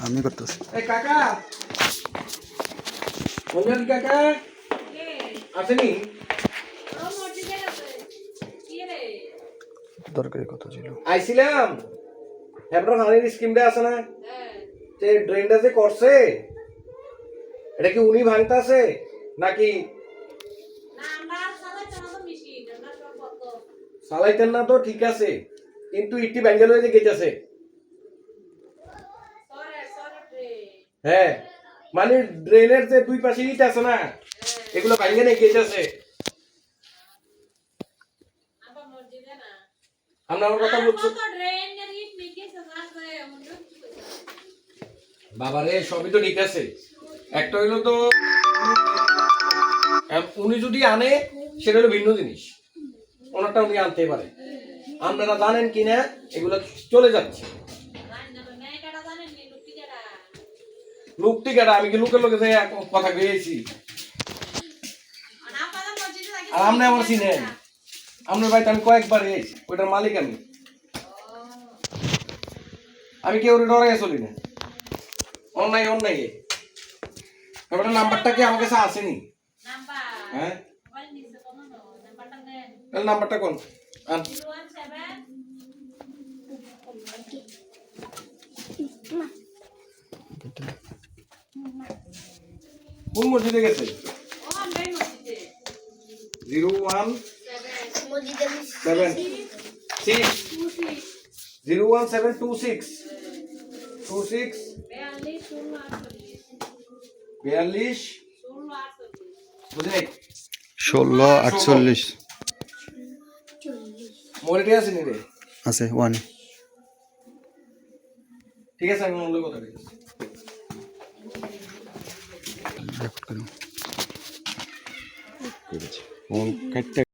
আমি করতেছি। কাকা মঞ্জুরি কাকা আসেনি? দরকারি কথা ছিল। আইছিলাম হেমরা পানির স্কিমটা আছে না, যে ড্রেনটা যে করছে এটা কি উনি ভাঙতাছে নাকি? চালাইতেন না তো ঠিক আছে, কিন্তু ইটি ব্যাঙ্গেল হয়ে গেছে। হ্যাঁ মানে ড্রেনের যে দুই পাশে ইট আছে না, এগুলো ভাঙ্গে নিয়ে গেছে। আপনার কথা বলছো বাবারে, সবই তো ঠিক আছে। একটা হইলো তো উনি যদি আনে সেটা হলো ভিন্ন জিনিস, ওনারটা উনি আনতে পারে। আপনারা জানেন কিনা এগুলো চলে যাচ্ছে। লোকটি কেটা? আমি কি লোকের লোকে কথা কইছি? আর আপনি আমার চিনেন, আপনার বাড়িতে আমি কয়েকবার এসেছি, ওইটার মালিক আমি। আমি কেউ ডরাই চলি না, অন্যায় অন্যায়। এবার নাম্বারটা কি আমার কাছে আসেনি? হ্যাঁ নাম্বারটা কোন? কোন মসজিদে গেছে? 01726 42 বুঝলেন? 1648 মোবাইলটি আছে নি রে? আছে ওয়ান। ঠিক আছে, আমি মূল্য কথা বলছি। রেকর্ড করুন করেছি ফোন কাটতে